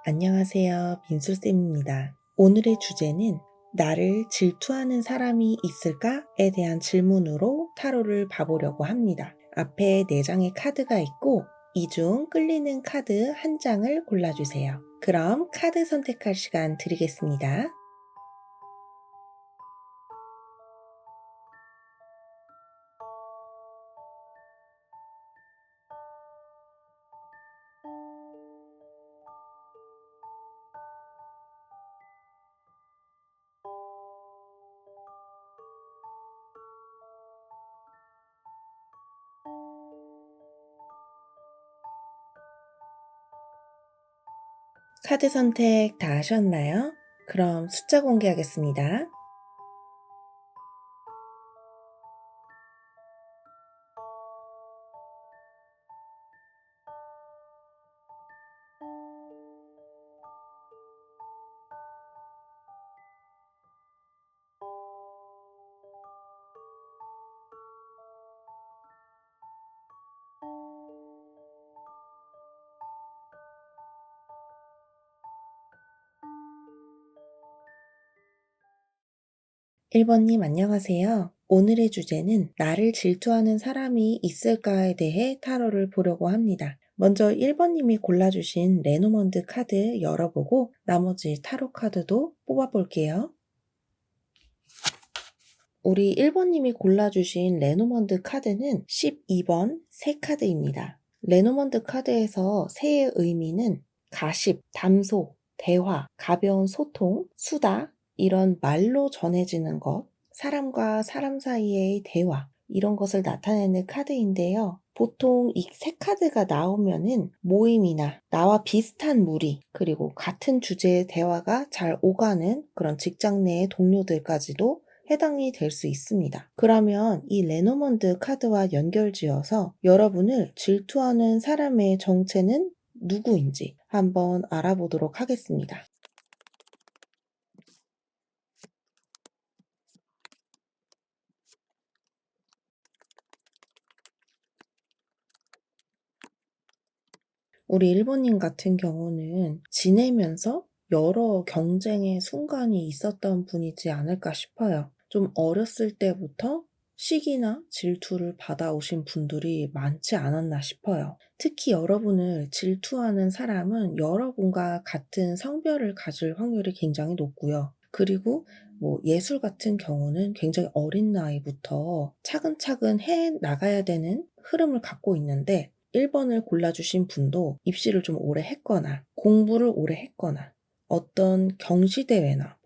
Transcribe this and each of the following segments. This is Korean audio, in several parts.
안녕하세요. 민술쌤입니다. 오늘의 주제는 나를 질투하는 사람이 있을까?에 대한 질문으로 타로를 봐보려고 합니다. 앞에 4장의 카드가 있고 이 중 끌리는 카드 한 장을 골라주세요. 그럼 카드 선택할 시간 드리겠습니다. 카드 선택 다 하셨나요? 그럼 숫자 공개하겠습니다. 1번님 안녕하세요. 오늘의 주제는 나를 질투하는 사람이 있을까에 대해 타로를 보려고 합니다. 먼저 1번님이 골라주신 레노먼드 카드 열어보고 나머지 타로 카드도 뽑아볼게요. 우리 1번님이 골라주신 레노먼드 카드는 12번 새 카드입니다. 레노먼드 카드에서 새의 의미는 가십, 담소, 대화, 가벼운 소통, 수다, 이런 말로 전해지는 것, 사람과 사람 사이의 대화, 이런 것을 나타내는 카드인데요. 보통 이 새 카드가 나오면은 모임이나 나와 비슷한 무리, 그리고 같은 주제의 대화가 잘 오가는 그런 직장 내의 동료들까지도 해당이 될 수 있습니다. 그러면 이 레노먼드 카드와 연결지어서 여러분을 질투하는 사람의 정체는 누구인지 한번 알아보도록 하겠습니다. 우리 일본인 같은 경우는 지내면서 여러 경쟁의 순간이 있었던 분이지 않을까 싶어요. 좀 어렸을 때부터 시기나 질투를 받아오신 분들이 많지 않았나 싶어요. 특히 여러분을 질투하는 사람은 여러분과 같은 성별을 가질 확률이 굉장히 높고요. 그리고 예술 같은 경우는 굉장히 어린 나이부터 차근차근 해 나가야 되는 흐름을 갖고 있는데 1번을 골라주신 분도 입시를 좀 오래 했거나 공부를 오래 했거나 어떤 경시대회나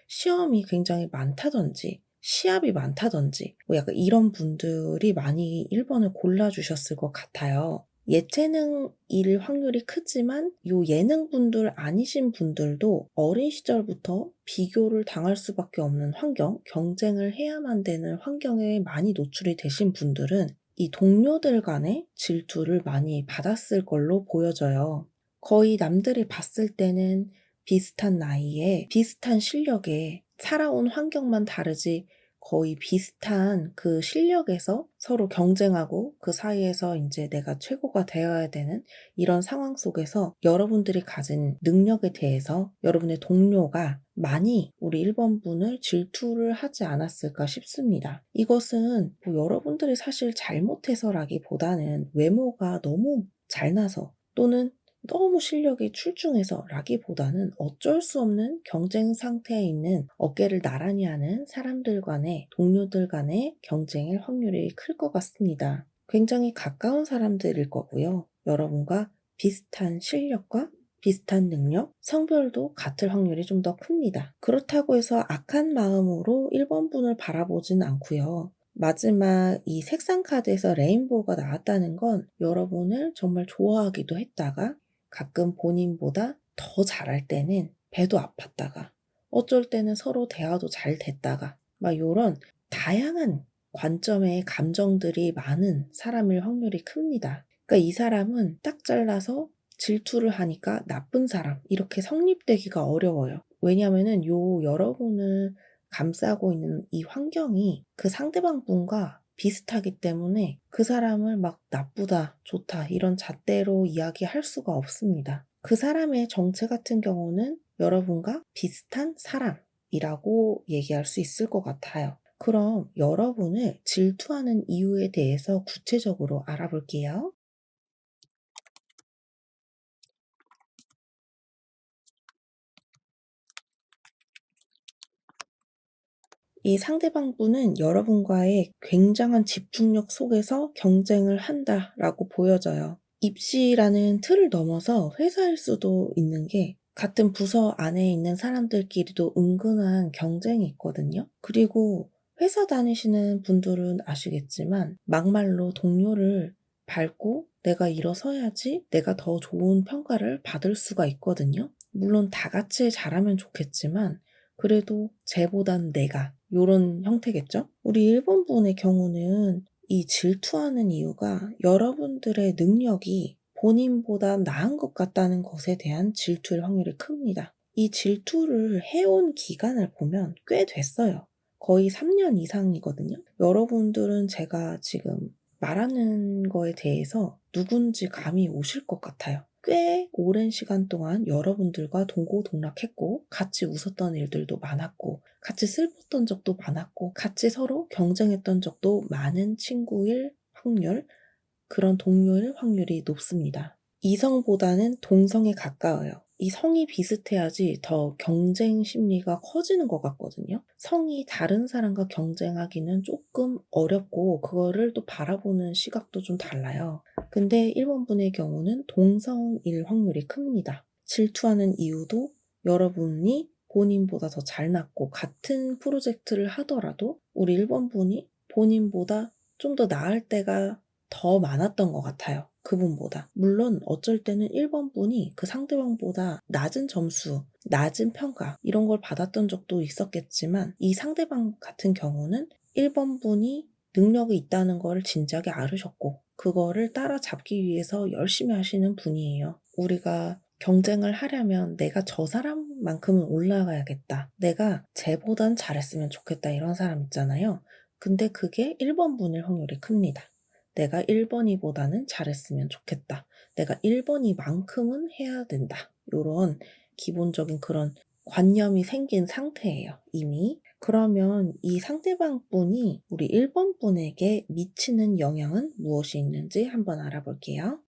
시험이 굉장히 많다든지 시합이 많다든지 약간 이런 분들이 많이 1번을 골라주셨을 것 같아요. 예체능일 확률이 크지만 요 예능분들 아니신 분들도 어린 시절부터 비교를 당할 수밖에 없는 환경, 경쟁을 해야만 되는 환경에 많이 노출이 되신 분들은 이 동료들 간의 질투를 많이 받았을 걸로 보여져요. 거의 남들이 봤을 때는 비슷한 나이에 비슷한 실력에 살아온 환경만 다르지 거의 비슷한 그 실력에서 서로 경쟁하고 그 사이에서 이제 내가 최고가 되어야 되는 이런 상황 속에서 여러분들이 가진 능력에 대해서 여러분의 동료가 많이 우리 1번 분을 질투를 하지 않았을까 싶습니다. 이것은 여러분들이 사실 잘못해서라기보다는 외모가 너무 잘나서 또는 너무 실력이 출중해서 라기보다는 어쩔 수 없는 경쟁 상태에 있는 어깨를 나란히 하는 사람들 간의 동료들 간의 경쟁일 확률이 클 것 같습니다. 굉장히 가까운 사람들일 거고요. 여러분과 비슷한 실력과 비슷한 능력, 성별도 같을 확률이 좀 더 큽니다. 그렇다고 해서 악한 마음으로 1번 분을 바라보진 않고요. 마지막 이 색상 카드에서 레인보우가 나왔다는 건 여러분을 정말 좋아하기도 했다가 가끔 본인보다 더 잘할 때는 배도 아팠다가 어쩔 때는 서로 대화도 잘 됐다가 막 요런 다양한 관점의 감정들이 많은 사람일 확률이 큽니다. 그러니까 이 사람은 딱 잘라서 질투를 하니까 나쁜 사람 이렇게 성립되기가 어려워요. 왜냐면은 여러분을 감싸고 있는 이 환경이 그 상대방 분과 비슷하기 때문에 그 사람을 막 나쁘다, 좋다 이런 잣대로 이야기할 수가 없습니다. 그 사람의 정체 같은 경우는 여러분과 비슷한 사람이라고 얘기할 수 있을 것 같아요. 그럼 여러분을 질투하는 이유에 대해서 구체적으로 알아볼게요. 이 상대방 분은 여러분과의 굉장한 집중력 속에서 경쟁을 한다라고 보여져요. 입시라는 틀을 넘어서 회사일 수도 있는 게 같은 부서 안에 있는 사람들끼리도 은근한 경쟁이 있거든요. 그리고 회사 다니시는 분들은 아시겠지만 막말로 동료를 밟고 내가 일어서야지 내가 더 좋은 평가를 받을 수가 있거든요. 물론 다 같이 잘하면 좋겠지만 그래도 쟤보단 내가 요런 형태겠죠? 우리 1번 분의 경우는 이 질투하는 이유가 여러분들의 능력이 본인보다 나은 것 같다는 것에 대한 질투일 확률이 큽니다. 이 질투를 해온 기간을 보면 꽤 됐어요. 거의 3년 이상이거든요. 여러분들은 제가 지금 말하는 거에 대해서 누군지 감이 오실 것 같아요. 꽤 오랜 시간 동안 여러분들과 동고동락했고 같이 웃었던 일들도 많았고 같이 슬펐던 적도 많았고 같이 서로 경쟁했던 적도 많은 친구일 확률, 그런 동료일 확률이 높습니다. 이성보다는 동성에 가까워요. 이 성이 비슷해야지 더 경쟁 심리가 커지는 것 같거든요. 성이 다른 사람과 경쟁하기는 조금 어렵고 그거를 또 바라보는 시각도 좀 달라요. 근데 1번 분의 경우는 동성일 확률이 큽니다. 질투하는 이유도 여러분이 본인보다 더 잘났고 같은 프로젝트를 하더라도 우리 1번 분이 본인보다 좀 더 나을 때가 더 많았던 것 같아요. 그분보다. 물론 어쩔 때는 1번 분이 그 상대방보다 낮은 점수, 낮은 평가 이런 걸 받았던 적도 있었겠지만 이 상대방 같은 경우는 1번 분이 능력이 있다는 걸 진작에 알으셨고 그거를 따라잡기 위해서 열심히 하시는 분이에요. 우리가 경쟁을 하려면 내가 저 사람만큼은 올라가야겠다. 내가 쟤보단 잘했으면 좋겠다. 이런 사람 있잖아요. 근데 그게 1번 분일 확률이 큽니다. 내가 1번이보다는 잘했으면 좋겠다. 내가 1번이만큼은 해야 된다. 요런 기본적인 그런 관념이 생긴 상태예요, 이미. 그러면 이 상대방 분이 우리 1번 분에게 미치는 영향은 무엇이 있는지 한번 알아볼게요.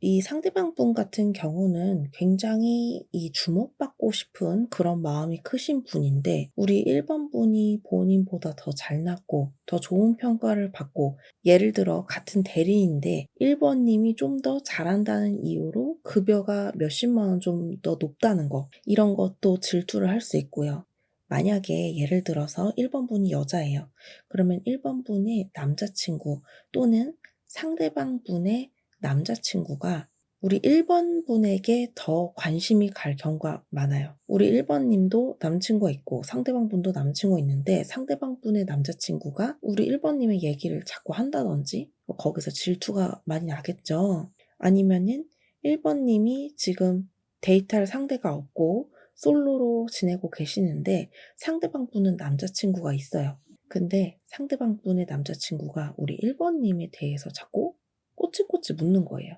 이 상대방 분 같은 경우는 굉장히 이 주목받고 싶은 그런 마음이 크신 분인데 우리 1번 분이 본인보다 더 잘났고 더 좋은 평가를 받고 예를 들어 같은 대리인데 1번 님이 좀 더 잘한다는 이유로 급여가 몇십만 원 좀 더 높다는 거 이런 것도 질투를 할 수 있고요. 만약에 예를 들어서 1번 분이 여자예요. 그러면 1번 분의 남자친구 또는 상대방 분의 남자친구가 우리 1번 분에게 더 관심이 갈 경우가 많아요. 우리 1번 님도 남친구가 있고 상대방 분도 남친구가 있는데 상대방 분의 남자친구가 우리 1번 님의 얘기를 자꾸 한다든지 뭐 거기서 질투가 많이 나겠죠. 아니면은 1번 님이 지금 데이트할 상대가 없고 솔로로 지내고 계시는데 상대방 분은 남자친구가 있어요. 근데 상대방 분의 남자친구가 우리 1번 님에 대해서 자꾸 꼬치꼬치 묻는 거예요.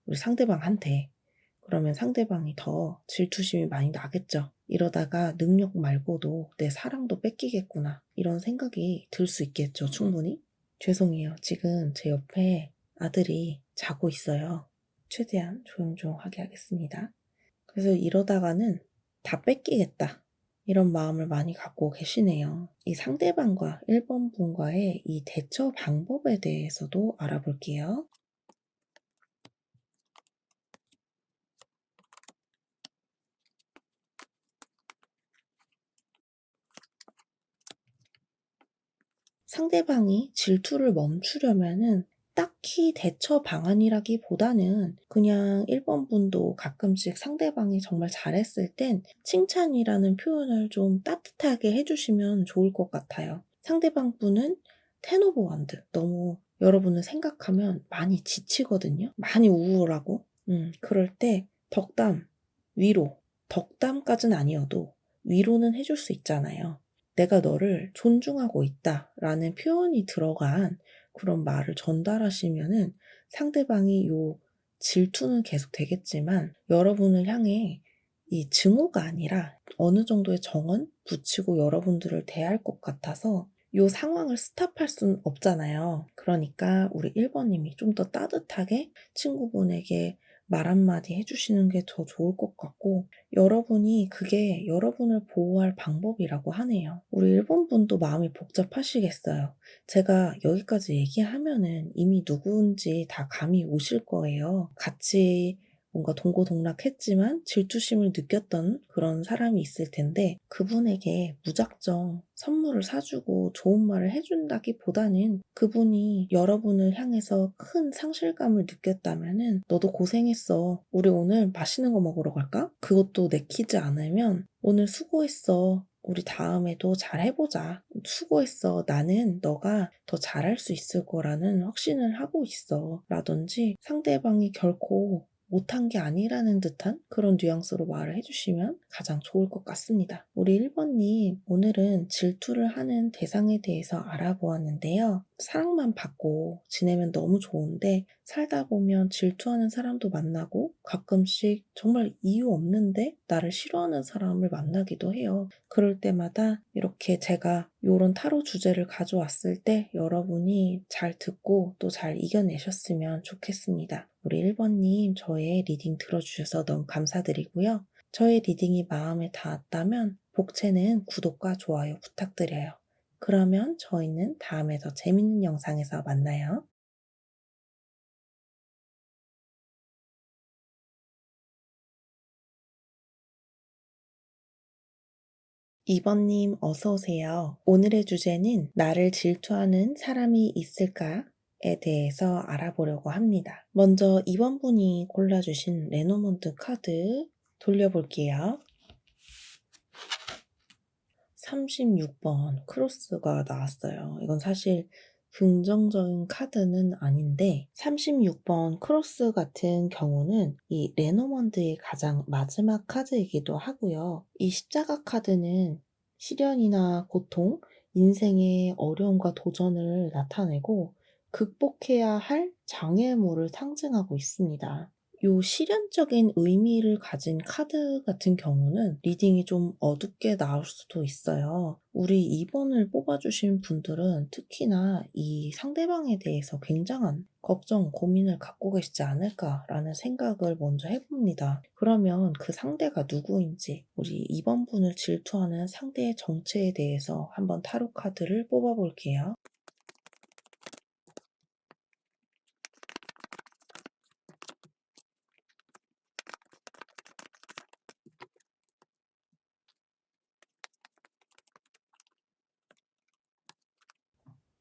우리 상대방한테. 그러면 상대방이 더 질투심이 많이 나겠죠. 이러다가 능력 말고도 내 사랑도 뺏기겠구나. 이런 생각이 들 수 있겠죠, 충분히. 죄송해요. 지금 제 옆에 아들이 자고 있어요. 최대한 조용조용하게 하겠습니다. 그래서 이러다가는 다 뺏기겠다. 이런 마음을 많이 갖고 계시네요. 이 상대방과 1번 분과의 이 대처 방법에 대해서도 알아볼게요. 상대방이 질투를 멈추려면은 딱히 대처 방안이라기보다는 그냥 1번 분도 가끔씩 상대방이 정말 잘했을 땐 칭찬이라는 표현을 좀 따뜻하게 해주시면 좋을 것 같아요. 상대방 분은 테너브원드 너무 여러분을 생각하면 많이 지치거든요. 많이 우울하고. 그럴 때 덕담, 위로, 덕담까지는 아니어도 위로는 해줄 수 있잖아요. 내가 너를 존중하고 있다 라는 표현이 들어간 그런 말을 전달하시면은 상대방이 요 질투는 계속 되겠지만 여러분을 향해 이 증오가 아니라 어느 정도의 정은 붙이고 여러분들을 대할 것 같아서 요 상황을 스탑할 순 없잖아요. 그러니까 우리 1번 님이 좀 더 따뜻하게 친구분에게 말 한마디 해주시는 게 더 좋을 것 같고, 여러분이 그게 여러분을 보호할 방법이라고 하네요. 우리 1번 분도 마음이 복잡하시겠어요. 제가 여기까지 얘기하면은 이미 누구인지 다 감이 오실 거예요. 같이 뭔가 동고동락했지만 질투심을 느꼈던 그런 사람이 있을 텐데 그분에게 무작정 선물을 사주고 좋은 말을 해준다기보다는 그분이 여러분을 향해서 큰 상실감을 느꼈다면은 너도 고생했어. 우리 오늘 맛있는 거 먹으러 갈까? 그것도 내키지 않으면 오늘 수고했어. 우리 다음에도 잘 해보자. 수고했어. 나는 너가 더 잘할 수 있을 거라는 확신을 하고 있어. 라든지 상대방이 결코 못한 게 아니라는 듯한 그런 뉘앙스로 말을 해주시면 가장 좋을 것 같습니다. 우리 1번님, 오늘은 질투를 하는 대상에 대해서 알아보았는데요. 사랑만 받고 지내면 너무 좋은데 살다 보면 질투하는 사람도 만나고 가끔씩 정말 이유 없는데 나를 싫어하는 사람을 만나기도 해요. 그럴 때마다 이렇게 제가 이런 타로 주제를 가져왔을 때 여러분이 잘 듣고 또 잘 이겨내셨으면 좋겠습니다. 우리 1번님, 저의 리딩 들어주셔서 너무 감사드리고요. 저의 리딩이 마음에 닿았다면 복채는 구독과 좋아요 부탁드려요. 그러면 저희는 다음에 더 재밌는 영상에서 만나요. 2번님 어서오세요. 오늘의 주제는 나를 질투하는 사람이 있을까에 대해서 알아보려고 합니다. 먼저 2번 분이 골라주신 레노먼트 카드 돌려볼게요. 36번 크로스가 나왔어요. 이건 사실 긍정적인 카드는 아닌데 36번 크로스 같은 경우는 이 레노먼드의 가장 마지막 카드이기도 하고요. 이 십자가 카드는 시련이나 고통, 인생의 어려움과 도전을 나타내고 극복해야 할 장애물을 상징하고 있습니다. 요 실현적인 의미를 가진 카드 같은 경우는 리딩이 좀 어둡게 나올 수도 있어요. 우리 2번을 뽑아주신 분들은 특히나 이 상대방에 대해서 굉장한 걱정, 고민을 갖고 계시지 않을까라는 생각을 먼저 해봅니다. 그러면 그 상대가 누구인지 우리 2번 분을 질투하는 상대의 정체에 대해서 한번 타로 카드를 뽑아볼게요.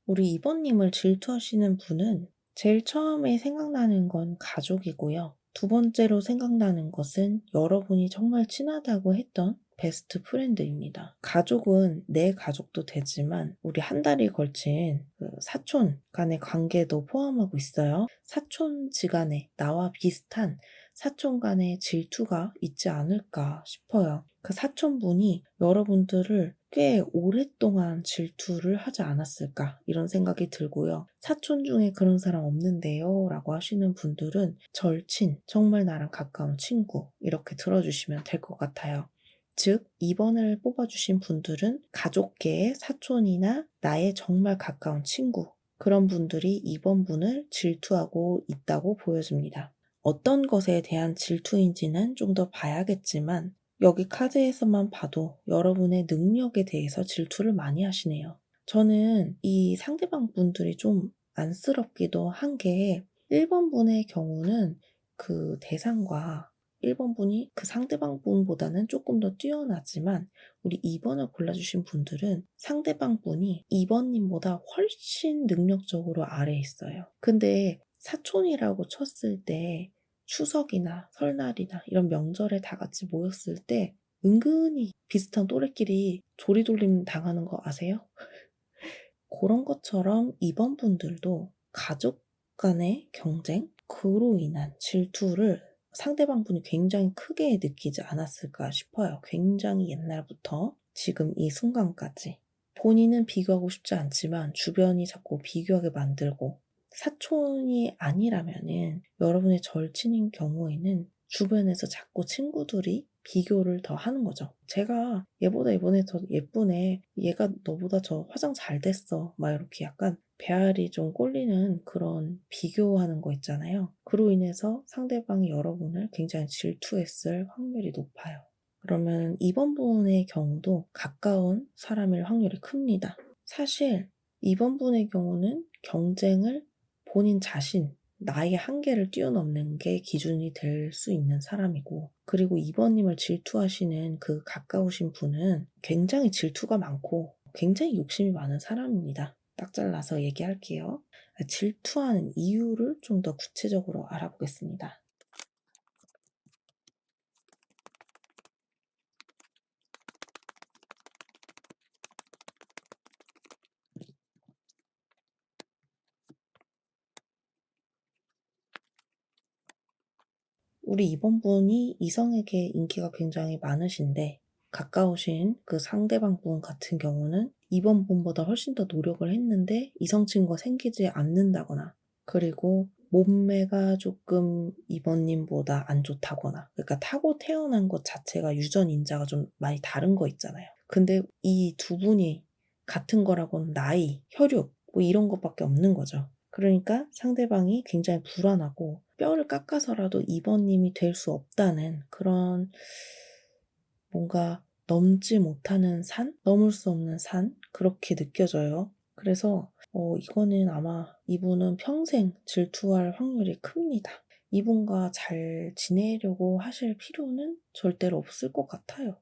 우리 2번님을 질투하시는 분은 제일 처음에 생각나는 건 가족이고요. 두 번째로 생각나는 것은 여러분이 정말 친하다고 했던 베스트 프렌드입니다. 가족은 내 가족도 되지만 우리 한 달이 걸친 그 사촌 간의 관계도 포함하고 있어요. 사촌지간에 나와 비슷한 사촌 간의 질투가 있지 않을까 싶어요. 그 사촌분이 여러분들을 꽤 오랫동안 질투를 하지 않았을까 이런 생각이 들고요. 사촌 중에 그런 사람 없는데요 라고 하시는 분들은 절친, 정말 나랑 가까운 친구 이렇게 들어주시면 될 것 같아요. 즉 2번을 뽑아주신 분들은 가족계의 사촌이나 나의 정말 가까운 친구 그런 분들이 2번 분을 질투하고 있다고 보여집니다. 어떤 것에 대한 질투인지는 좀 더 봐야겠지만 여기 카드에서만 봐도 여러분의 능력에 대해서 질투를 많이 하시네요. 저는 이 상대방 분들이 좀 안쓰럽기도 한 게 1번 분의 경우는 그 대상과 1번 분이 그 상대방 분보다는 조금 더 뛰어나지만 우리 2번을 골라주신 분들은 상대방 분이 2번님보다 훨씬 능력적으로 아래에 있어요. 근데 사촌이라고 쳤을 때 추석이나 설날이나 이런 명절에 다 같이 모였을 때 은근히 비슷한 또래끼리 조리돌림 당하는 거 아세요? 그런 것처럼 이번 분들도 가족 간의 경쟁, 그로 인한 질투를 상대방분이 굉장히 크게 느끼지 않았을까 싶어요. 굉장히 옛날부터 지금 이 순간까지. 본인은 비교하고 싶지 않지만 주변이 자꾸 비교하게 만들고, 사촌이 아니라면은 여러분의 절친인 경우에는 주변에서 자꾸 친구들이 비교를 더 하는 거죠. "쟤가 얘보다 이번에 더 예쁘네. 얘가 너보다 저 화장 잘 됐어." 막 이렇게 약간 배알이 좀 꼴리는 그런 비교하는 거 있잖아요. 그로 인해서 상대방이 여러분을 굉장히 질투했을 확률이 높아요. 그러면 이번 분의 경우도 가까운 사람일 확률이 큽니다. 사실 이번 분의 경우는 경쟁을 본인 자신, 나의 한계를 뛰어넘는 게 기준이 될 수 있는 사람이고, 그리고 이번님을 질투하시는 그 가까우신 분은 굉장히 질투가 많고 굉장히 욕심이 많은 사람입니다. 딱 잘라서 얘기할게요. 질투하는 이유를 좀 더 구체적으로 알아보겠습니다. 우리 이번 분이 이성에게 인기가 굉장히 많으신데, 가까우신 그 상대방 분 같은 경우는 이번 분보다 훨씬 더 노력을 했는데 이성 친구가 생기지 않는다거나, 그리고 몸매가 조금 이번님보다 안 좋다거나, 그러니까 타고 태어난 것 자체가 유전인자가 좀 많이 다른 거 있잖아요. 근데 이 두 분이 같은 거라고는 나이, 혈육 뭐 이런 것밖에 없는 거죠. 그러니까 상대방이 굉장히 불안하고 뼈를 깎아서라도 이번님이 될 수 없다는 그런, 뭔가 넘지 못하는 산? 넘을 수 없는 산? 그렇게 느껴져요. 그래서 이거는 아마 이분은 평생 질투할 확률이 큽니다. 이분과 잘 지내려고 하실 필요는 절대로 없을 것 같아요.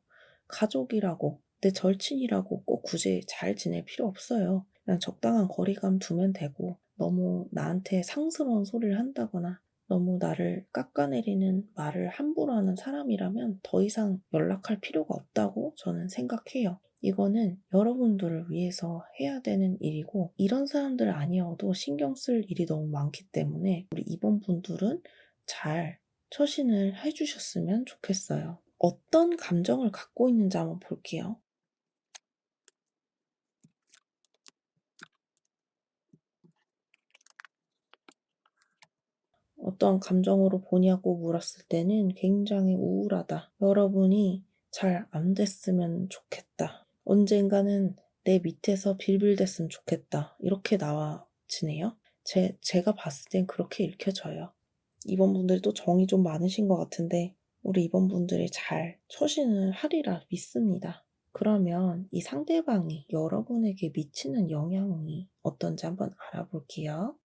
가족이라고, 내 절친이라고 꼭 굳이 잘 지낼 필요 없어요. 그냥 적당한 거리감 두면 되고, 너무 나한테 상스러운 소리를 한다거나 너무 나를 깎아내리는 말을 함부로 하는 사람이라면 더 이상 연락할 필요가 없다고 저는 생각해요. 이거는 여러분들을 위해서 해야 되는 일이고, 이런 사람들 아니어도 신경 쓸 일이 너무 많기 때문에 우리 이번 분들은 잘 처신을 해주셨으면 좋겠어요. 어떤 감정을 갖고 있는지 한번 볼게요. 어떤 감정으로 보냐고 물었을 때는 굉장히 우울하다. 여러분이 잘 안 됐으면 좋겠다. 언젠가는 내 밑에서 빌빌댔으면 좋겠다. 이렇게 나와지네요. 제가 봤을 땐 그렇게 읽혀져요. 이번 분들도 정이 좀 많으신 것 같은데, 우리 이번 분들이 잘 처신을 하리라 믿습니다. 그러면 이 상대방이 여러분에게 미치는 영향이 어떤지 한번 알아볼게요.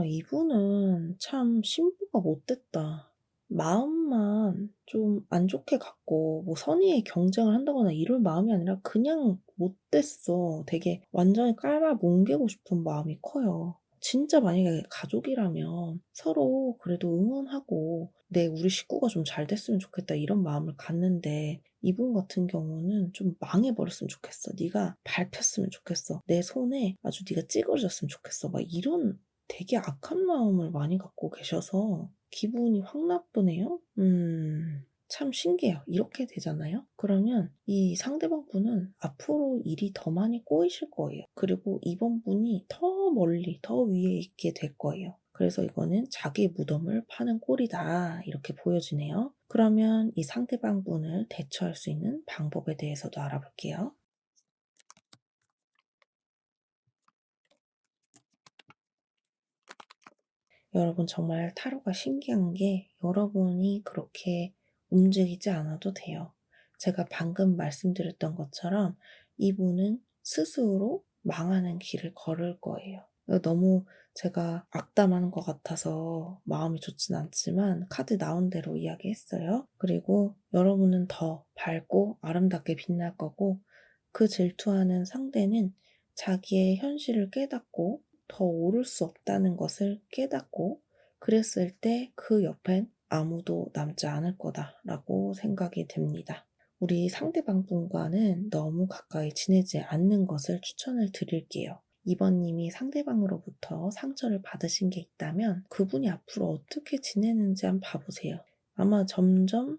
이분은 참 신부가 못됐다. 마음만 좀 안 좋게 갖고 뭐 선의의 경쟁을 한다거나 이럴 마음이 아니라 그냥 못됐어. 되게 완전히 깔아뭉개고 싶은 마음이 커요. 진짜 만약에 가족이라면 서로 그래도 응원하고 우리 식구가 좀 잘 됐으면 좋겠다 이런 마음을 갖는데, 이분 같은 경우는 좀 망해버렸으면 좋겠어. 네가 밟혔으면 좋겠어. 내 손에 아주 네가 찌그러졌으면 좋겠어. 막 이런 되게 악한 마음을 많이 갖고 계셔서 기분이 확 나쁘네요. 참 신기해요. 이렇게 되잖아요. 그러면 이 상대방 분은 앞으로 일이 더 많이 꼬이실 거예요. 그리고 이번 분이 더 멀리, 더 위에 있게 될 거예요. 그래서 이거는 자기 무덤을 파는 꼴이다. 이렇게 보여지네요. 그러면 이 상대방 분을 대처할 수 있는 방법에 대해서도 알아볼게요. 여러분 정말 타로가 신기한 게, 여러분이 그렇게 움직이지 않아도 돼요. 제가 방금 말씀드렸던 것처럼 이분은 스스로 망하는 길을 걸을 거예요. 너무 제가 악담하는 것 같아서 마음이 좋진 않지만 카드 나온 대로 이야기했어요. 그리고 여러분은 더 밝고 아름답게 빛날 거고, 그 질투하는 상대는 자기의 현실을 깨닫고 더 오를 수 없다는 것을 깨닫고, 그랬을 때 그 옆엔 아무도 남지 않을 거다라고 생각이 됩니다. 우리 상대방 분과는 너무 가까이 지내지 않는 것을 추천을 드릴게요. 이번님이 상대방으로부터 상처를 받으신 게 있다면 그분이 앞으로 어떻게 지내는지 한번 봐보세요. 아마 점점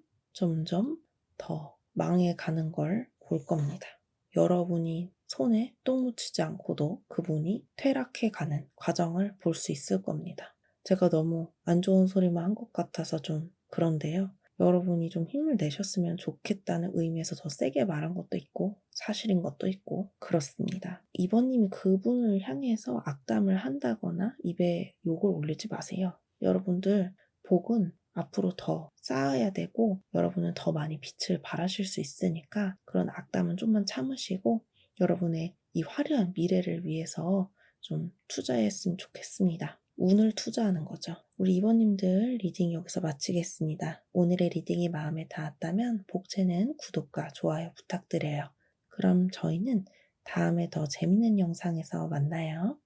더 망해가는 걸 볼 겁니다. 여러분이 손에 똥 묻히지 않고도 그분이 퇴락해가는 과정을 볼 수 있을 겁니다. 제가 너무 안 좋은 소리만 한 것 같아서 좀 그런데요. 여러분이 좀 힘을 내셨으면 좋겠다는 의미에서 더 세게 말한 것도 있고 사실인 것도 있고 그렇습니다. 이번님이 그분을 향해서 악담을 한다거나 입에 욕을 올리지 마세요. 여러분들 복은 앞으로 더 쌓아야 되고 여러분은 더 많이 빛을 발하실 수 있으니까 그런 악담은 좀만 참으시고 여러분의 이 화려한 미래를 위해서 좀 투자했으면 좋겠습니다. 운을 투자하는 거죠. 우리 이번님들 리딩 여기서 마치겠습니다. 오늘의 리딩이 마음에 닿았다면 복채는 구독과 좋아요 부탁드려요. 그럼 저희는 다음에 더 재밌는 영상에서 만나요.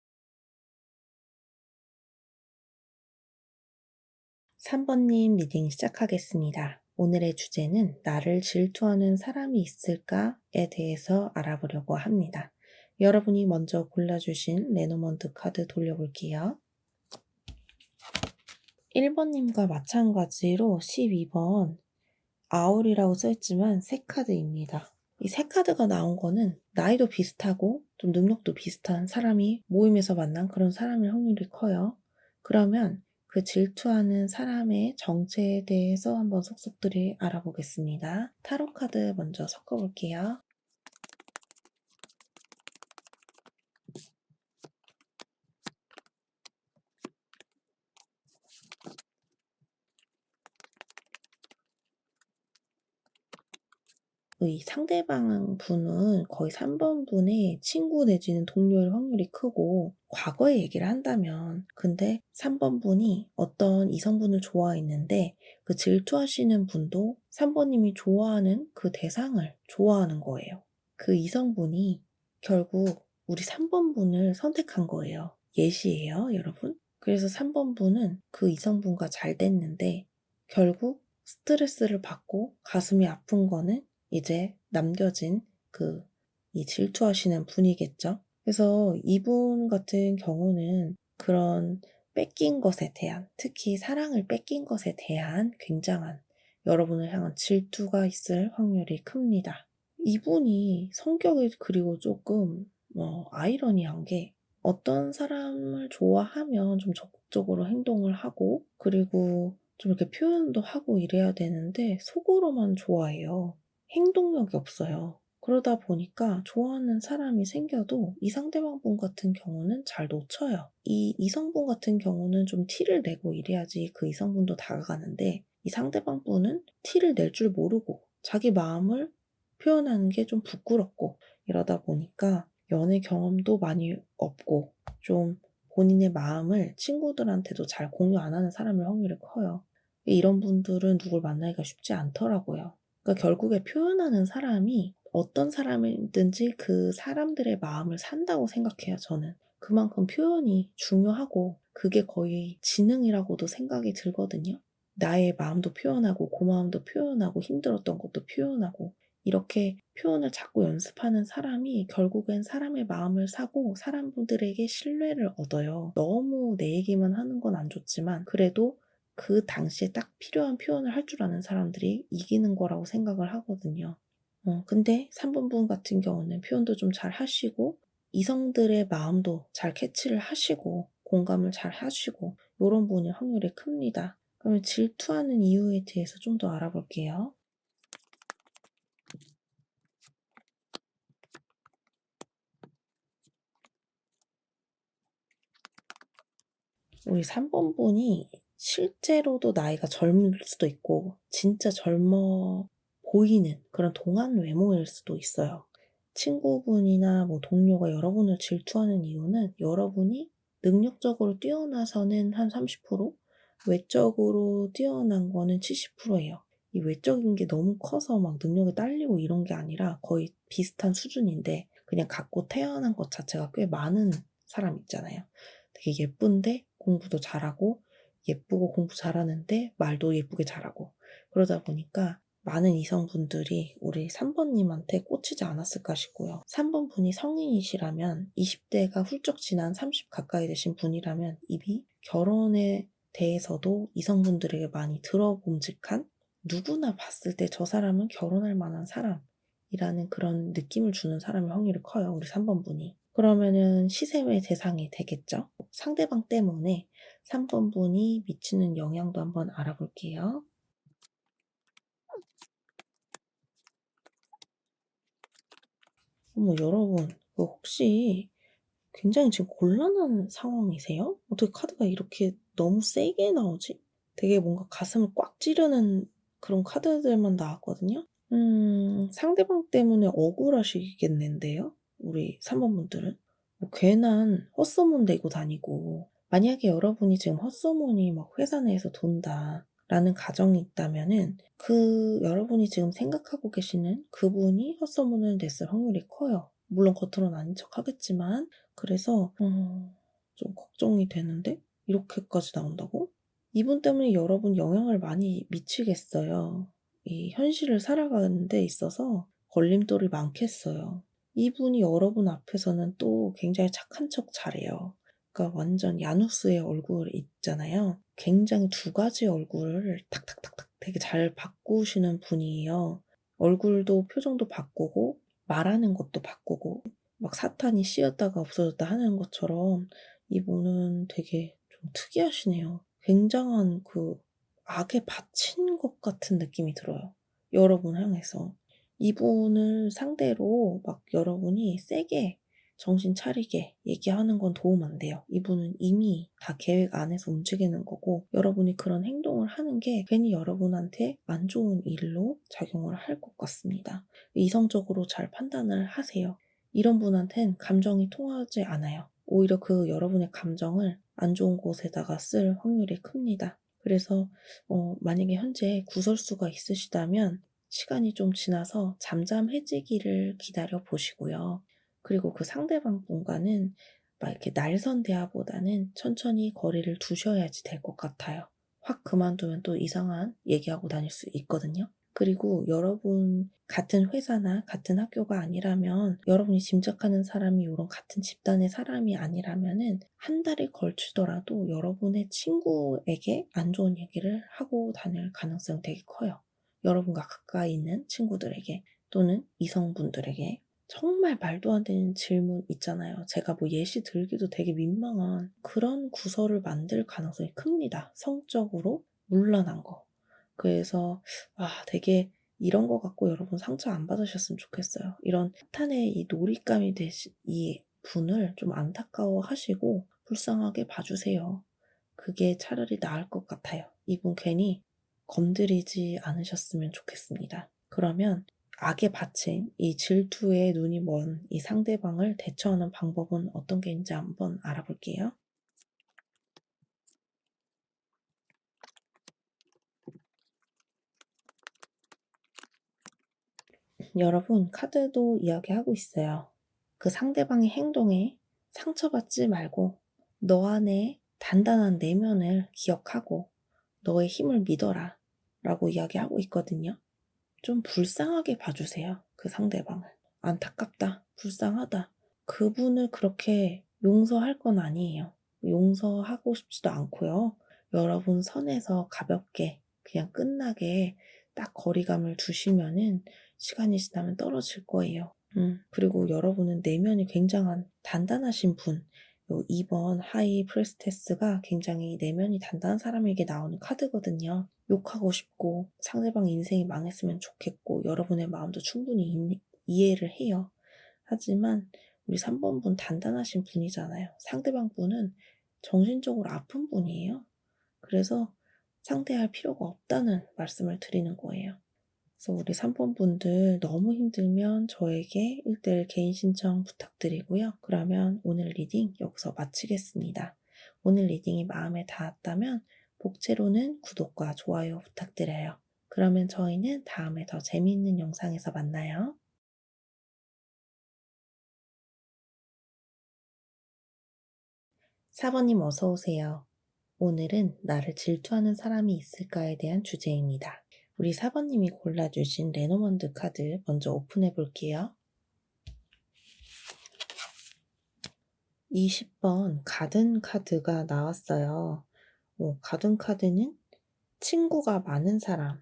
3번님 리딩 시작하겠습니다. 오늘의 주제는 나를 질투하는 사람이 있을까에 대해서 알아보려고 합니다. 여러분이 먼저 골라주신 레노먼트 카드 돌려볼게요. 1번님과 마찬가지로 12번 아울이라고 써있지만 새 카드입니다. 이 새 카드가 나온 거는 나이도 비슷하고 좀 능력도 비슷한 사람이 모임에서 만난 그런 사람일 확률이 커요. 그러면 그 질투하는 사람의 정체에 대해서 한번 속속들이 알아보겠습니다. 타로 카드 먼저 섞어볼게요. 이 상대방 분은 거의 3번 분의 친구 내지는 동료일 확률이 크고 과거의 얘기를 한다면 근데 3번 분이 어떤 이성분을 좋아했는데 그 질투하시는 분도 3번님이 좋아하는 그 대상을 좋아하는 거예요. 그 이성분이 결국 우리 3번 분을 선택한 거예요. 예시예요, 여러분. 그래서 3번 분은 그 이성분과 잘 됐는데 결국 스트레스를 받고 가슴이 아픈 거는 이제 남겨진 이 질투하시는 분이겠죠. 그래서 이분 같은 경우는 그런 뺏긴 것에 대한, 특히 사랑을 뺏긴 것에 대한 굉장한 여러분을 향한 질투가 있을 확률이 큽니다. 이분이 성격이 그리고 조금 아이러니한 게 어떤 사람을 좋아하면 좀 적극적으로 행동을 하고 그리고 좀 이렇게 표현도 하고 이래야 되는데 속으로만 좋아해요. 행동력이 없어요. 그러다 보니까 좋아하는 사람이 생겨도 이 상대방 분 같은 경우는 잘 놓쳐요. 이 이성분 같은 경우는 좀 티를 내고 이래야지 그 이성분도 다가가는데 이 상대방 분은 티를 낼 줄 모르고 자기 마음을 표현하는 게 좀 부끄럽고 이러다 보니까 연애 경험도 많이 없고 좀 본인의 마음을 친구들한테도 잘 공유 안 하는 사람일 확률이 커요. 이런 분들은 누굴 만나기가 쉽지 않더라고요. 그러니까 결국에 표현하는 사람이 어떤 사람이든지 그 사람들의 마음을 산다고 생각해요, 저는. 그만큼 표현이 중요하고 그게 거의 지능이라고도 생각이 들거든요. 나의 마음도 표현하고 고마움도 표현하고 힘들었던 것도 표현하고 이렇게 표현을 자꾸 연습하는 사람이 결국엔 사람의 마음을 사고 사람들에게 신뢰를 얻어요. 너무 내 얘기만 하는 건 안 좋지만 그래도 그 당시에 딱 필요한 표현을 할 줄 아는 사람들이 이기는 거라고 생각을 하거든요. 근데 3번 분 같은 경우는 표현도 좀 잘 하시고 이성들의 마음도 잘 캐치를 하시고 공감을 잘 하시고 이런 분의 확률이 큽니다. 그러면 질투하는 이유에 대해서 좀 더 알아볼게요. 우리 3번 분이 실제로도 나이가 젊을 수도 있고 진짜 젊어 보이는 그런 동안 외모일 수도 있어요. 친구분이나 뭐 동료가 여러분을 질투하는 이유는 여러분이 능력적으로 뛰어나서는 한 30%, 외적으로 뛰어난 거는 70%예요. 이 외적인 게 너무 커서 막 능력이 딸리고 이런 게 아니라 거의 비슷한 수준인데 그냥 갖고 태어난 것 자체가 꽤 많은 사람 있잖아요. 되게 예쁜데 공부도 잘하고 예쁘고 공부 잘하는데 말도 예쁘게 잘하고 그러다 보니까 많은 이성분들이 우리 3번 님한테 꽂히지 않았을까 싶고요. 3번 분이 성인이시라면 20대가 훌쩍 지난 30 가까이 되신 분이라면 이미 결혼에 대해서도 이성분들에게 많이 들어봄직한, 누구나 봤을 때 저 사람은 결혼할 만한 사람이라는 그런 느낌을 주는 사람의 확률이 커요. 우리 3번 분이. 그러면은 시샘의 대상이 되겠죠. 상대방 때문에 3번 분이 미치는 영향도 한번 알아볼게요. 어머, 여러분, 혹시 굉장히 지금 곤란한 상황이세요? 어떻게 카드가 이렇게 너무 세게 나오지? 되게 뭔가 가슴을 꽉 찌르는 그런 카드들만 나왔거든요? 상대방 때문에 억울하시겠는데요? 우리 3번 분들은? 뭐 괜한 헛소문 내고 다니고, 만약에 여러분이 지금 헛소문이 막 회사 내에서 돈다 라는 가정이 있다면은 여러분이 지금 생각하고 계시는 그분이 헛소문을 냈을 확률이 커요. 물론 겉으로는 아닌 척 하겠지만. 그래서 좀 걱정이 되는데 이렇게까지 나온다고? 이분 때문에 여러분 영향을 많이 미치겠어요. 이 현실을 살아가는 데 있어서 걸림돌이 많겠어요. 이분이 여러분 앞에서는 또 굉장히 착한 척 잘해요. 그러니까 완전 야누스의 얼굴 있잖아요. 굉장히 두 가지 얼굴을 탁탁탁탁 되게 잘 바꾸시는 분이에요. 얼굴도 표정도 바꾸고 말하는 것도 바꾸고 막 사탄이 씌었다가 없어졌다 하는 것처럼 이분은 되게 좀 특이하시네요. 굉장한 악에 바친 것 같은 느낌이 들어요. 여러분 향해서. 이분을 상대로 막 여러분이 세게 정신 차리게 얘기하는 건 도움 안 돼요. 이분은 이미 다 계획 안에서 움직이는 거고, 여러분이 그런 행동을 하는 게 괜히 여러분한테 안 좋은 일로 작용을 할 것 같습니다. 이성적으로 잘 판단을 하세요. 이런 분한텐 감정이 통하지 않아요. 오히려 여러분의 감정을 안 좋은 곳에다가 쓸 확률이 큽니다. 그래서 만약에 현재 구설수가 있으시다면 시간이 좀 지나서 잠잠해지기를 기다려 보시고요. 그리고 그 상대방 분과는 막 이렇게 날선 대화보다는 천천히 거리를 두셔야지 될 것 같아요. 확 그만두면 또 이상한 얘기하고 다닐 수 있거든요. 그리고 여러분 같은 회사나 같은 학교가 아니라면, 여러분이 짐작하는 사람이 이런 같은 집단의 사람이 아니라면은 한 달에 걸치더라도 여러분의 친구에게 안 좋은 얘기를 하고 다닐 가능성이 되게 커요. 여러분과 가까이 있는 친구들에게 또는 이성분들에게. 정말 말도 안 되는 질문 있잖아요. 제가 뭐 예시 들기도 되게 민망한 그런 구설을 만들 가능성이 큽니다. 성적으로 문란한 거. 그래서 되게 이런 거 갖고 여러분 상처 안 받으셨으면 좋겠어요. 이런 사탄의 이 놀잇감이 되신 이 분을 좀 안타까워 하시고 불쌍하게 봐주세요. 그게 차라리 나을 것 같아요. 이분 괜히 건드리지 않으셨으면 좋겠습니다. 그러면 악에 바친 이 질투에 눈이 먼 이 상대방을 대처하는 방법은 어떤 게 있는지 한번 알아볼게요. 여러분, 카드도 이야기하고 있어요. 그 상대방의 행동에 상처받지 말고 너 안에 단단한 내면을 기억하고 너의 힘을 믿어라 라고 이야기하고 있거든요. 좀 불쌍하게 봐주세요. 그 상대방을. 안타깝다, 불쌍하다. 그분을 그렇게 용서할 건 아니에요. 용서하고 싶지도 않고요. 여러분 선에서 가볍게 그냥 끝나게 딱 거리감을 두시면은 시간이 지나면 떨어질 거예요. 그리고 여러분은 내면이 굉장한 단단하신 분. 요 2번 하이 프레스테스가 굉장히 내면이 단단한 사람에게 나오는 카드거든요. 욕하고 싶고 상대방 인생이 망했으면 좋겠고 여러분의 마음도 충분히 이해를 해요. 하지만 우리 3번 분 단단하신 분이잖아요. 상대방 분은 정신적으로 아픈 분이에요. 그래서 상대할 필요가 없다는 말씀을 드리는 거예요. 그래서 우리 3번 분들 너무 힘들면 저에게 1대1 개인 신청 부탁드리고요. 그러면 오늘 리딩 여기서 마치겠습니다. 오늘 리딩이 마음에 닿았다면 복채로는 구독과 좋아요 부탁드려요. 그러면 저희는 다음에 더 재미있는 영상에서 만나요. 4번님 어서 오세요. 오늘은 나를 질투하는 사람이 있을까에 대한 주제입니다. 우리 4번님이 골라주신 레노먼드 카드 먼저 오픈해 볼게요. 20번 가든 카드가 나왔어요. 가든 카드는 친구가 많은 사람,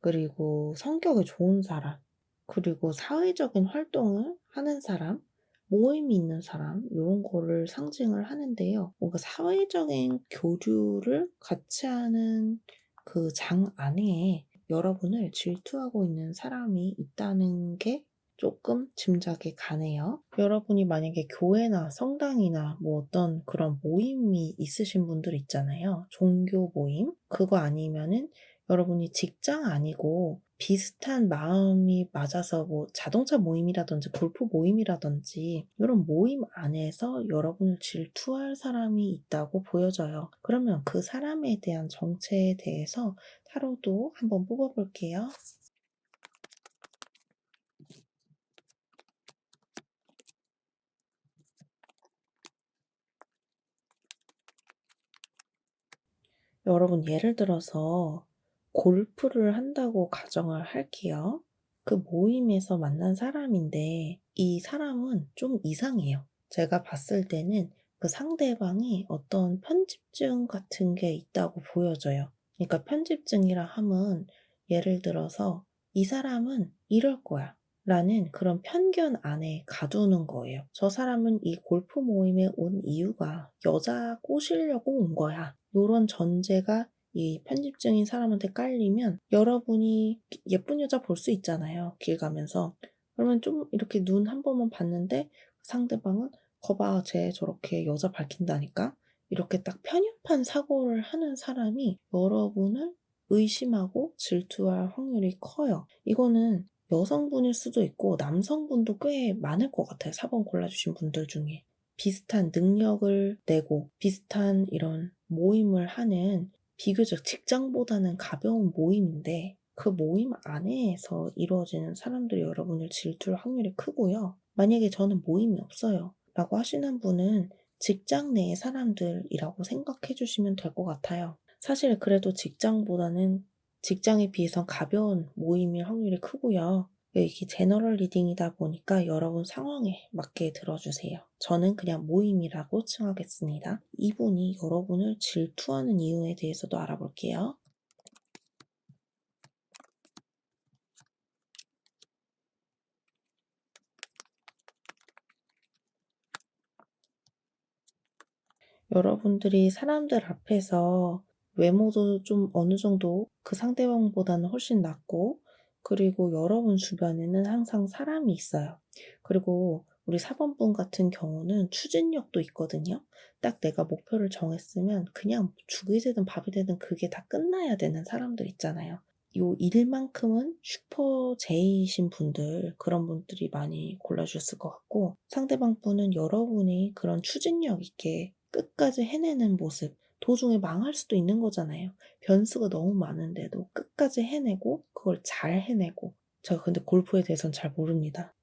그리고 성격이 좋은 사람, 그리고 사회적인 활동을 하는 사람, 모임이 있는 사람, 이런 거를 상징을 하는데요. 뭔가 사회적인 교류를 같이 하는 그 장 안에 여러분을 질투하고 있는 사람이 있다는 게 조금 짐작이 가네요. 여러분이 만약에 교회나 성당이나 뭐 어떤 그런 모임이 있으신 분들 있잖아요. 종교 모임? 그거 아니면은 여러분이 직장 아니고 비슷한 마음이 맞아서 뭐 자동차 모임이라든지 골프 모임이라든지 이런 모임 안에서 여러분을 질투할 사람이 있다고 보여져요. 그러면 그 사람에 대한 정체에 대해서 타로도 한번 뽑아볼게요. 여러분 예를 들어서 골프를 한다고 가정을 할게요. 그 모임에서 만난 사람인데 이 사람은 좀 이상해요. 제가 봤을 때는 그 상대방이 어떤 편집증 같은 게 있다고 보여져요. 그러니까 편집증이라 함은 예를 들어서 이 사람은 이럴 거야 라는 그런 편견 안에 가두는 거예요. 저 사람은 이 골프 모임에 온 이유가 여자 꼬시려고 온 거야. 요런 전제가 이 편집증인 사람한테 깔리면 여러분이 예쁜 여자 볼 수 있잖아요. 길 가면서. 그러면 좀 이렇게 눈 한 번만 봤는데 상대방은 거봐 쟤 저렇게 여자 밝힌다니까? 이렇게 딱 편협한 사고를 하는 사람이 여러분을 의심하고 질투할 확률이 커요. 이거는 여성분일 수도 있고 남성분도 꽤 많을 것 같아요. 4번 골라주신 분들 중에. 비슷한 능력을 내고 비슷한 이런 모임을 하는 비교적 직장보다는 가벼운 모임인데 그 모임 안에서 이루어지는 사람들이 여러분을 질투할 확률이 크고요. 만약에 저는 모임이 없어요 라고 하시는 분은 직장 내의 사람들이라고 생각해 주시면 될 것 같아요. 사실 그래도 직장보다는 직장에 비해선 가벼운 모임일 확률이 크고요. 이게 제너럴 리딩이다 보니까 여러분 상황에 맞게 들어주세요. 저는 그냥 모임이라고 칭하겠습니다. 이분이 여러분을 질투하는 이유에 대해서도 알아볼게요. 여러분들이 사람들 앞에서 외모도 좀 어느 정도 그 상대방보다는 훨씬 낫고, 그리고 여러분 주변에는 항상 사람이 있어요. 그리고 우리 4번분 같은 경우는 추진력도 있거든요. 딱 내가 목표를 정했으면 그냥 죽이 되든 밥이 되든 그게 다 끝나야 되는 사람들 있잖아요. 요 일만큼은 슈퍼 제이신 분들, 그런 분들이 많이 골라주셨을 것 같고, 상대방 분은 여러분이 그런 추진력 있게 끝까지 해내는 모습, 도중에 망할 수도 있는 거잖아요. 변수가 너무 많은데도 끝까지 해내고, 그걸 잘 해내고. 제가 근데 골프에 대해서는 잘 모릅니다.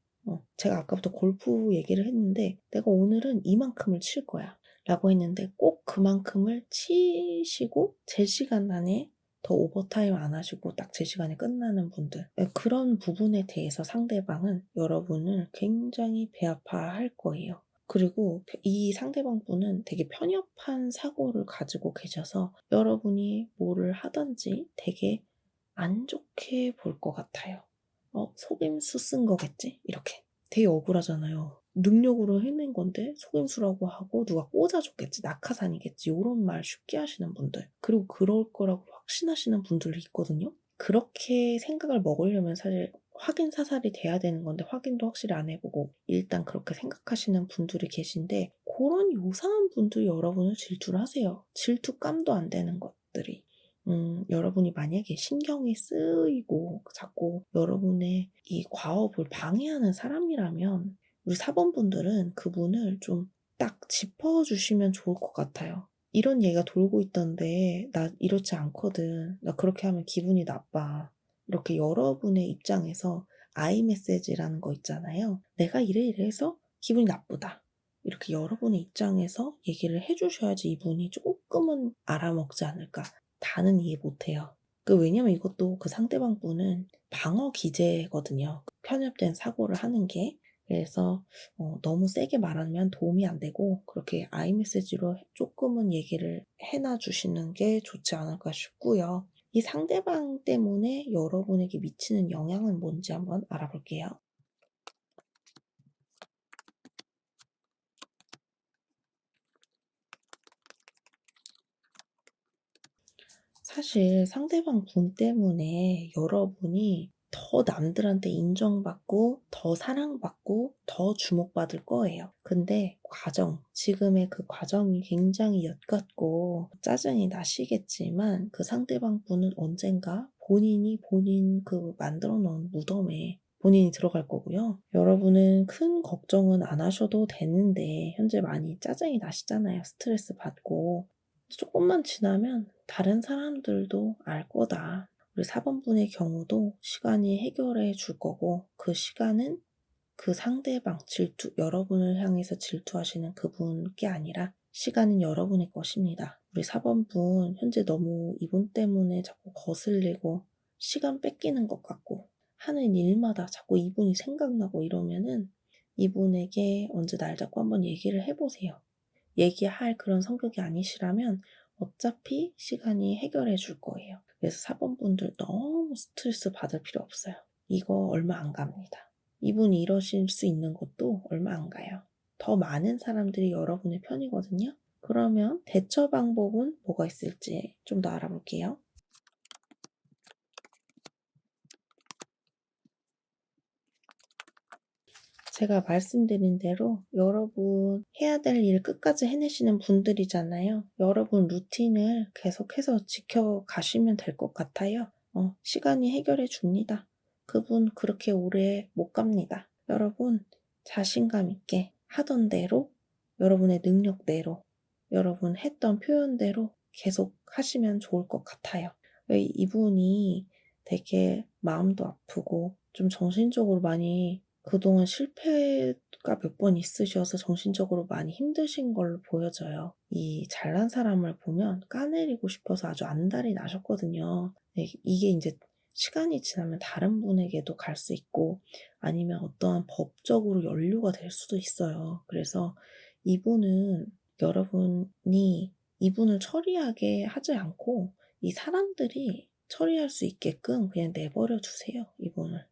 제가 아까부터 골프 얘기를 했는데, 내가 오늘은 이만큼을 칠 거야. 라고 했는데, 꼭 그만큼을 치시고, 제 시간 안에 더 오버타임 안 하시고 딱 제 시간에 끝나는 분들. 그런 부분에 대해서 상대방은 여러분을 굉장히 배아파할 거예요. 그리고 이 상대방 분은 되게 편협한 사고를 가지고 계셔서 여러분이 뭐를 하든지 되게 안 좋게 볼 것 같아요. 속임수 쓴 거겠지? 이렇게. 되게 억울하잖아요. 능력으로 해낸 건데 속임수라고 하고 누가 꽂아줬겠지, 낙하산이겠지, 이런 말 쉽게 하시는 분들. 그리고 그럴 거라고 확신하시는 분들이 있거든요. 그렇게 생각을 먹으려면 사실 확인 사살이 돼야 되는 건데 확인도 확실히 안 해보고 일단 그렇게 생각하시는 분들이 계신데, 그런 요상한 분들이 여러분을 질투를 하세요. 질투감도 안 되는 것들이. 여러분이 만약에 신경이 쓰이고 자꾸 여러분의 이 과업을 방해하는 사람이라면 우리 4번 분들은 그분을 좀 딱 짚어주시면 좋을 것 같아요. 이런 얘기가 돌고 있던데 나 이렇지 않거든. 나 그렇게 하면 기분이 나빠. 이렇게 여러분의 입장에서 아이 메시지라는 거 있잖아요. 내가 이래 이래 해서 기분이 나쁘다. 이렇게 여러분의 입장에서 얘기를 해주셔야지 이분이 조금은 알아먹지 않을까. 다는 이해 못해요. 왜냐면 이것도 그 상대방 분은 방어 기제거든요, 편협된 사고를 하는 게. 그래서 너무 세게 말하면 도움이 안 되고 그렇게 아이 메시지로 쪼끔은 얘기를 해놔 주시는 게 좋지 않을까 싶고요. 이 상대방 때문에 여러분에게 미치는 영향은 뭔지 한번 알아볼게요. 사실 상대방 분 때문에 여러분이 더 남들한테 인정받고 더 사랑받고 더 주목받을 거예요. 근데 지금의 그 과정이 굉장히 엿같고 짜증이 나시겠지만 그 상대방 분은 언젠가 본인이 본인 그 만들어 놓은 무덤에 본인이 들어갈 거고요. 여러분은 큰 걱정은 안 하셔도 되는데 현재 많이 짜증이 나시잖아요, 스트레스 받고. 조금만 지나면 다른 사람들도 알 거다. 우리 4번 분의 경우도 시간이 해결해 줄 거고 그 시간은 그 상대방 여러분을 향해서 질투하시는 그분께 아니라 시간은 여러분의 것입니다. 우리 4번 분 현재 너무 이분 때문에 자꾸 거슬리고 시간 뺏기는 것 같고 하는 일마다 자꾸 이분이 생각나고 이러면은 이분에게 언제 날 잡고 한번 얘기를 해보세요. 얘기할 그런 성격이 아니시라면 어차피 시간이 해결해 줄 거예요. 그래서 4번 분들 너무 스트레스 받을 필요 없어요. 이거 얼마 안 갑니다. 이분이 이러실 수 있는 것도 얼마 안 가요. 더 많은 사람들이 여러분의 편이거든요. 그러면 대처 방법은 뭐가 있을지 좀 더 알아볼게요. 제가 말씀드린 대로 여러분 해야 될 일 끝까지 해내시는 분들이잖아요. 여러분 루틴을 계속해서 지켜가시면 될 것 같아요. 시간이 해결해 줍니다. 그분 그렇게 오래 못 갑니다. 여러분 자신감 있게 하던 대로 여러분의 능력대로 여러분 했던 표현대로 계속 하시면 좋을 것 같아요. 이분이 되게 마음도 아프고 좀 정신적으로 많이 그동안 실패가 몇 번 있으셔서 정신적으로 많이 힘드신 걸로 보여져요. 이 잘난 사람을 보면 까내리고 싶어서 아주 안달이 나셨거든요. 네, 이게 이제 시간이 지나면 다른 분에게도 갈 수 있고 아니면 어떠한 법적으로 연루가 될 수도 있어요. 그래서 이분은 여러분이 이분을 처리하게 하지 않고 이 사람들이 처리할 수 있게끔 그냥 내버려 두세요, 이분을.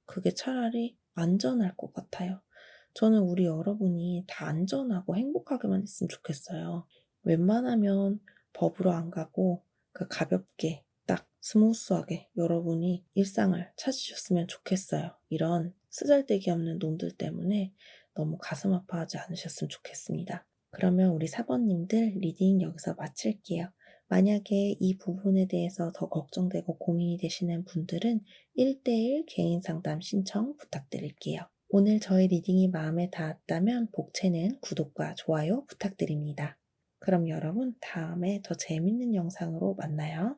그게 차라리 안전할 것 같아요. 저는 우리 여러분이 다 안전하고 행복하게만 했으면 좋겠어요. 웬만하면 법으로 안 가고 가볍게 딱 스무스하게 여러분이 일상을 찾으셨으면 좋겠어요. 이런 쓰잘데기 없는 놈들 때문에 너무 가슴 아파하지 않으셨으면 좋겠습니다. 그러면 우리 사번님들 리딩 여기서 마칠게요. 만약에 이 부분에 대해서 더 걱정되고 고민이 되시는 분들은 1대1 개인 상담 신청 부탁드릴게요. 오늘 저의 리딩이 마음에 닿았다면 복채는 구독과 좋아요 부탁드립니다. 그럼 여러분 다음에 더 재밌는 영상으로 만나요.